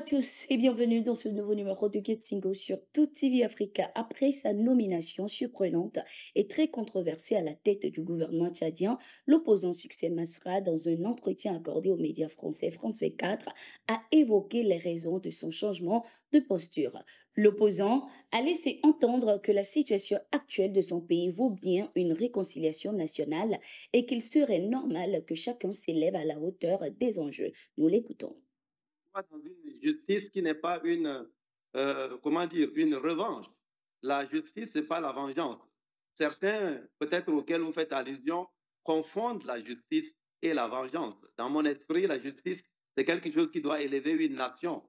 tous et bienvenue dans ce nouveau numéro de Getsingo sur Tout TV Africa. Après sa nomination surprenante et très controversée à la tête du gouvernement tchadien, l'opposant Succès Masra, dans un entretien accordé aux médias français France 24, a évoqué les raisons de son changement de posture. L'opposant a laissé entendre que la situation actuelle de son pays vaut bien une réconciliation nationale et qu'il serait normal que chacun s'élève à la hauteur des enjeux. Nous l'écoutons. Dans une justice qui n'est pas une revanche. La justice, ce n'est pas la vengeance. Certains, peut-être auxquels vous faites allusion, confondent la justice et la vengeance. Dans mon esprit, la justice, c'est quelque chose qui doit élever une nation,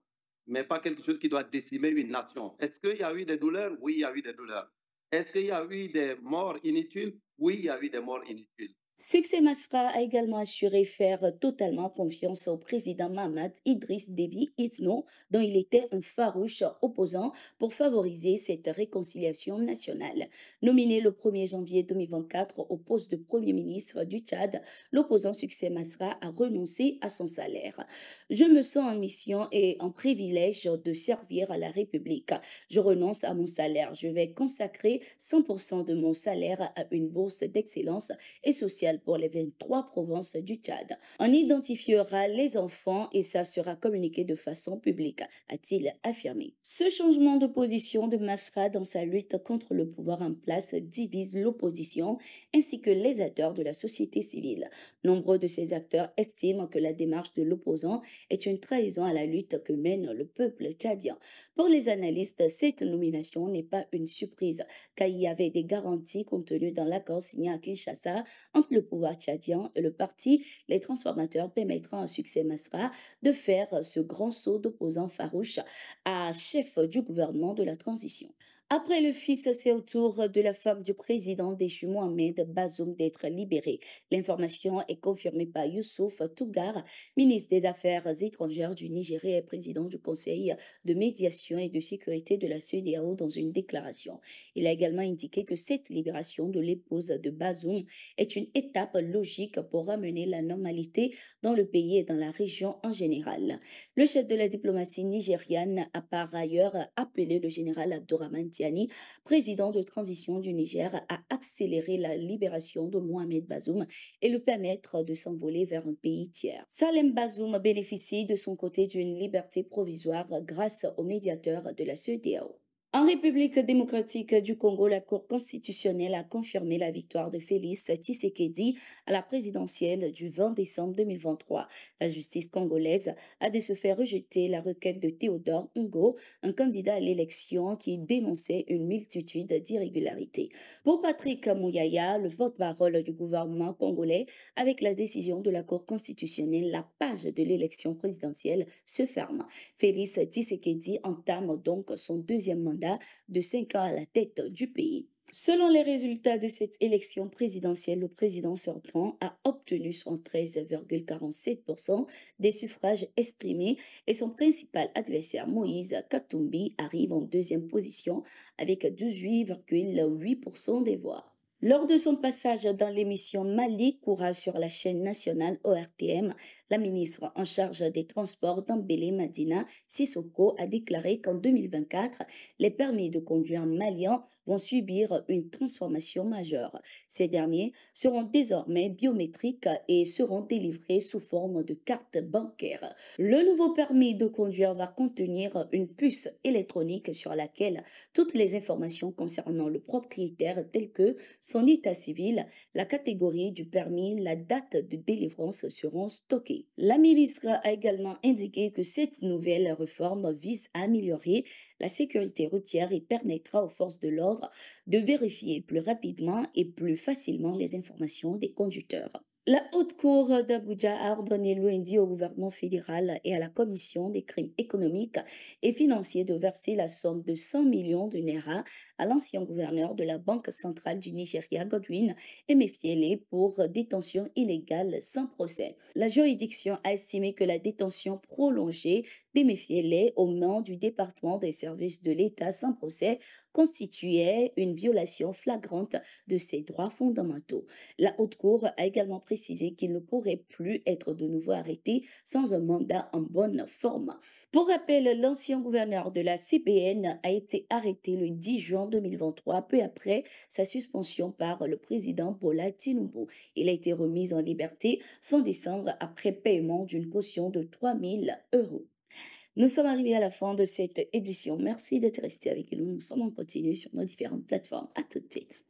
mais pas quelque chose qui doit décimer une nation. Est-ce qu'il y a eu des douleurs? Oui, il y a eu des douleurs. Est-ce qu'il y a eu des morts inutiles? Oui, il y a eu des morts inutiles. Succès Masra a également assuré faire totalement confiance au président Mahamat Idriss Déby Itno, dont il était un farouche opposant pour favoriser cette réconciliation nationale. Nominé le 1er janvier 2024 au poste de Premier ministre du Tchad, l'opposant Succès Masra a renoncé à son salaire. Je me sens en mission et en privilège de servir à la République. Je renonce à mon salaire. Je vais consacrer 100% de mon salaire à une bourse d'excellence et sociale pour les 23 provinces du Tchad. On identifiera les enfants et ça sera communiqué de façon publique, a-t-il affirmé. Ce changement de position de Masra dans sa lutte contre le pouvoir en place divise l'opposition ainsi que les acteurs de la société civile. Nombreux de ces acteurs estiment que la démarche de l'opposant est une trahison à la lutte que mène le peuple tchadien. Pour les analystes, cette nomination n'est pas une surprise car il y avait des garanties contenues dans l'accord signé à Kinshasa entre le pouvoir tchadien et le parti Les Transformateurs permettra à Succès Masra de faire ce grand saut d'opposant farouche à chef du gouvernement de la transition. Après le fils, c'est au tour de la femme du président déchu Mohamed Bazoum d'être libérée. L'information est confirmée par Youssouf Tougar, ministre des Affaires étrangères du Nigeria et président du Conseil de médiation et de sécurité de la CEDEAO dans une déclaration. Il a également indiqué que cette libération de l'épouse de Bazoum est une étape logique pour ramener la normalité dans le pays et dans la région en général. Le chef de la diplomatie nigériane a par ailleurs appelé le général Abdourahmane Tiani, président de transition du Niger, à accélérer la libération de Mohamed Bazoum et le permettre de s'envoler vers un pays tiers. Salem Bazoum bénéficie de son côté d'une liberté provisoire grâce au médiateur de la CEDEAO. En République démocratique du Congo, la Cour constitutionnelle a confirmé la victoire de Félix Tshisekedi à la présidentielle du 20 décembre 2023. La justice congolaise a de ce fait rejeté la requête de Théodore Ngo, un candidat à l'élection qui dénonçait une multitude d'irrégularités. Pour Patrick Mouyaya, le porte-parole du gouvernement congolais, avec la décision de la Cour constitutionnelle, la page de l'élection présidentielle se ferme. Félix Tshisekedi entame donc son deuxième mandat de 5 ans à la tête du pays. Selon les résultats de cette élection présidentielle, le président sortant a obtenu 73,47% des suffrages exprimés et son principal adversaire Moïse Katumbi arrive en deuxième position avec 18,8% des voix. Lors de son passage dans l'émission Mali Courage sur la chaîne nationale ORTM, la ministre en charge des transports Dambélé Madina Sissoko a déclaré qu'en 2024, les permis de conduire maliens vont subir une transformation majeure. Ces derniers seront désormais biométriques et seront délivrés sous forme de carte bancaire. Le nouveau permis de conduire va contenir une puce électronique sur laquelle toutes les informations concernant le propriétaire telles que son état civil, la catégorie du permis, la date de délivrance seront stockées. La ministre a également indiqué que cette nouvelle réforme vise à améliorer la sécurité routière et permettra aux forces de l'ordre de vérifier plus rapidement et plus facilement les informations des conducteurs. La Haute Cour d'Abuja a ordonné lundi au gouvernement fédéral et à la Commission des crimes économiques et financiers de verser la somme de 100 millions de naira à l'ancien gouverneur de la Banque centrale du Nigeria, Godwin Emefiele, pour détention illégale sans procès. La juridiction a estimé que la détention prolongée Téméfiele au nom du département des services de l'État sans procès constituait une violation flagrante de ses droits fondamentaux. La Haute Cour a également précisé qu'il ne pourrait plus être de nouveau arrêté sans un mandat en bonne forme. Pour rappel, l'ancien gouverneur de la CBN a été arrêté le 10 juin 2023, peu après sa suspension par le président Bola Tinubu. Il a été remis en liberté fin décembre après paiement d'une caution de 3 000 euros. Nous sommes arrivés à la fin de cette édition. Merci d'être resté avec nous. Nous sommes en continu sur nos différentes plateformes. À tout de suite.